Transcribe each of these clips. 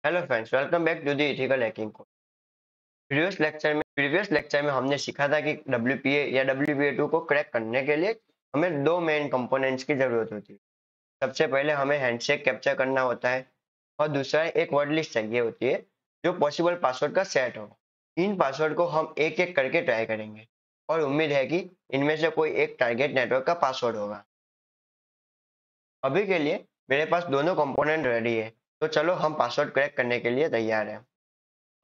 Hello friends, welcome back to the ethical hacking course. Previous lecture में हमने सीखा था कि WPA या WPA2 को क्रैक करने के लिए हमें दो मेन कंपोनेंट्स की जरूरत होती है। सबसे पहले हमें हैंडशेक कैप्चर करना होता है और दूसरा एक वर्ड लिस्ट चाहिए होती है जो पॉसिबल पासवर्ड का सेट हो। इन पासवर्ड को हम एक एक करके ट्राई करेंगे और उम्मीद है कि इनमें से कोई एक टारगेट नेटवर्क का पासवर्ड होगा। अभी के लिए मेरे पास दोनों कंपोनेंट रेडी है, तो चलो हम पासवर्ड क्रैक करने के लिए तैयार हैं।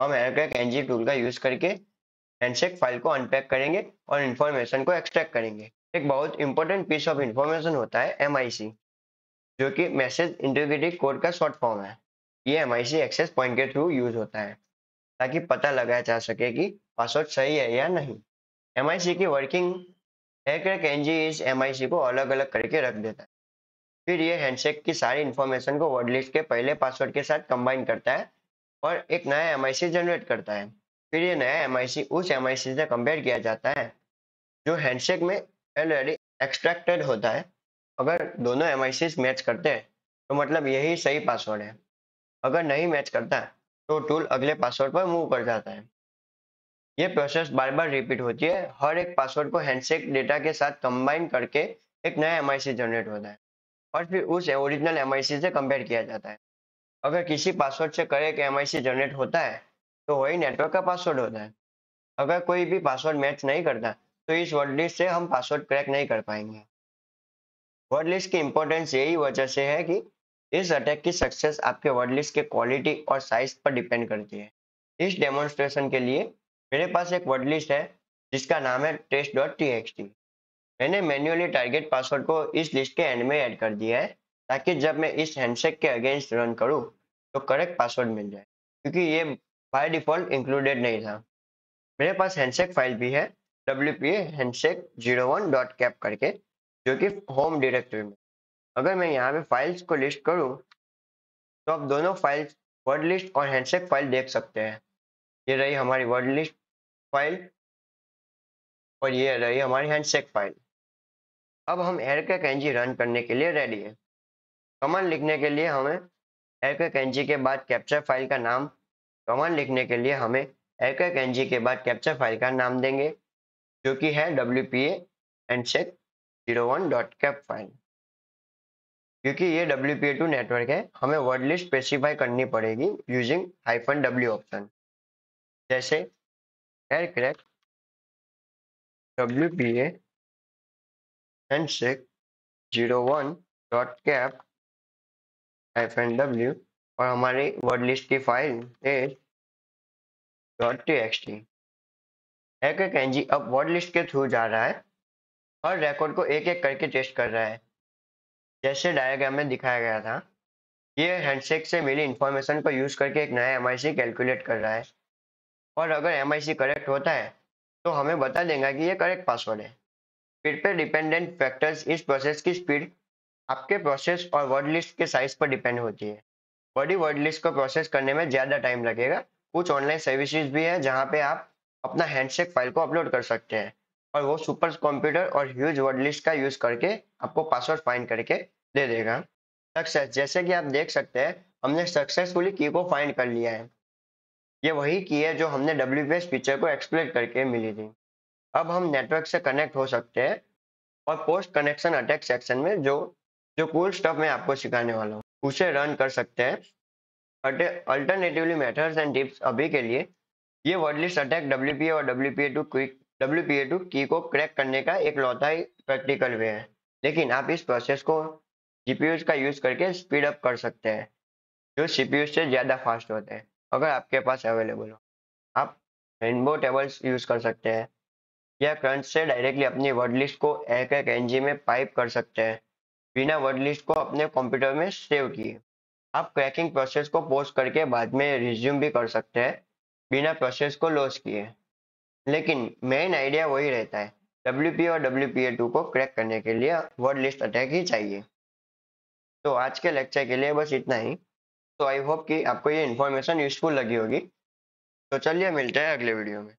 हम एयरक्रैक एनजी टूल का यूज करके हैंडशेक फाइल को अनपैक करेंगे और इन्फॉर्मेशन को एक्सट्रैक्ट करेंगे। एक बहुत इंपॉर्टेंट पीस ऑफ इंफॉर्मेशन होता है MIC, जो कि मैसेज इंटीग्रिटी कोड का शॉर्ट फॉर्म है। ये MIC एक्सेस पॉइंट के थ्रू यूज होता है ताकि पता लगाया जा सके कि पासवर्ड सही है या नहीं। MIC की वर्किंग एयरक्रैक एनजी इस MIC को अलग अलग करके रख देता है। फिर ये हैंडशेक की सारी इंफॉर्मेशन को वर्ड लिस्ट के पहले पासवर्ड के साथ कंबाइन करता है और एक नया MIC जनरेट करता है। फिर ये नया MIC उस MIC से कंपेयर किया जाता है जो हैंडशेक में ऑलरेडी एक्सट्रैक्टेड होता है। अगर दोनों MICs मैच करते हैं तो मतलब यही सही पासवर्ड है। अगर नहीं मैच करता तो टूल अगले पासवर्ड पर मूव कर जाता है। ये प्रोसेस बार बार रिपीट होती है। हर एक पासवर्ड को हैंडशेक डेटा के साथ कंबाइन करके एक नया MIC जनरेट होता है और फिर उस ओरिजिनल MIC से कंपेयर किया जाता है। अगर किसी पासवर्ड से करेक्ट MIC जनरेट होता है तो वही नेटवर्क का पासवर्ड होता है। अगर कोई भी पासवर्ड मैच नहीं करता तो इस वर्ड लिस्ट से हम पासवर्ड क्रैक नहीं कर पाएंगे। वर्ड लिस्ट की इंपॉर्टेंस यही वजह से है कि इस अटैक की सक्सेस आपके वर्ड लिस्ट के क्वालिटी और साइज पर डिपेंड करती है। इस डेमोन्स्ट्रेशन के लिए मेरे पास एक वर्ड लिस्ट है जिसका नाम है test.txt। मैंने मैन्युअली टारगेट पासवर्ड को इस लिस्ट के एंड में ऐड कर दिया है ताकि जब मैं इस हैंडशेक के अगेंस्ट रन करूं तो करेक्ट पासवर्ड मिल जाए, क्योंकि ये बाय डिफॉल्ट इंक्लूडेड नहीं था। मेरे पास हैंडशेक फाइल भी है WPA हैंडशेक 01.cap करके, जो कि होम डायरेक्टरी में। अगर मैं यहाँ पे फाइल्स को लिस्ट करूँ तो आप दोनों फाइल्स वर्ड लिस्ट और हैंडशेक फाइल देख सकते हैं। ये रही हमारी वर्ड लिस्ट फाइल और ये रही हमारी हैंडशेक फाइल। अब हम एयरक्रैक एनजी रन करने के लिए रेडी है। कमांड लिखने के लिए हमें एयरक्रैक एनजी के बाद कैप्चर फाइल का नाम, कमांड लिखने के लिए हमें एयरक्रैक एनजी के बाद कैप्चर फाइल का नाम देंगे, जो कि है WPA हैंडशेक 01.cap फाइल। क्योंकि ये WPA2 नेटवर्क है, हमें वर्ड लिस्ट स्पेसिफाई करनी पड़ेगी यूजिंग -w ऑप्शन, जैसे एयरक्रैक WPA हैंडशेक 01.cap -w और हमारी वर्ड लिस्ट की फाइल है .txt। एयरक्रैक एनजी अब वर्ड लिस्ट के थ्रू जा रहा है, हर रिकॉर्ड को एक एक करके टेस्ट कर रहा है, जैसे डायग्राम में दिखाया गया था। ये हैंडशेक से मिली इंफॉर्मेशन को यूज करके एक नया MIC कैलकुलेट कर रहा है और अगर MIC करेक्ट होता है तो हमें बता देगा कि ये करेक्ट पासवर्ड है। स्पीड पे डिपेंडेंट फैक्टर्स इस प्रोसेस की स्पीड आपके प्रोसेस और वर्ड लिस्ट के साइज पर डिपेंड होती है। बड़ी वर्ड लिस्ट को प्रोसेस करने में ज़्यादा टाइम लगेगा। कुछ ऑनलाइन सर्विसेज भी है जहाँ पे आप अपना हैंडशेक फाइल को अपलोड कर सकते हैं और वो सुपर कंप्यूटर और ह्यूज वर्ड लिस्ट का यूज करके आपको पासवर्ड फाइंड करके दे देगा। सक्सेस, जैसे कि आप देख सकते हैं, हमने सक्सेसफुली की को फाइंड कर लिया है। ये वही की है जो हमने WPS फीचर को एक्सप्लोर करके मिली थी। अब हम नेटवर्क से कनेक्ट हो सकते हैं और पोस्ट कनेक्शन अटैक सेक्शन में जो जो कूल स्टफ मैं आपको सिखाने वाला हूँ उसे रन कर सकते हैं। अल्टरनेटिवली मेथड्स एंड टिप्स अभी के लिए, ये वर्डलिस्ट अटैक WPA और WPA2 की को क्रैक करने का एक लौता ही प्रैक्टिकल वे है, लेकिन आप इस प्रोसेस को GPUs का यूज करके स्पीड अप कर सकते हैं, जो CPU से ज़्यादा फास्ट होते हैं अगर आपके पास अवेलेबल हो। आप रेनबो टेबल्स यूज कर सकते हैं या क्रंच से डायरेक्टली अपनी वर्ड लिस्ट को एक एक एनजी में पाइप कर सकते हैं बिना वर्ड लिस्ट को अपने कंप्यूटर में सेव किए। आप क्रैकिंग प्रोसेस को पोस्ट करके बाद में रिज्यूम भी कर सकते हैं बिना प्रोसेस को लॉस किए, लेकिन मेन आइडिया वही रहता है। WPA और WPA2 को क्रैक करने के लिए वर्ड लिस्ट अटैक ही चाहिए। तो आज के लेक्चर के लिए बस इतना ही। तो आई होप कि आपको ये इन्फॉर्मेशन यूजफुल लगी होगी। तो चलिए मिलते हैं अगले वीडियो में।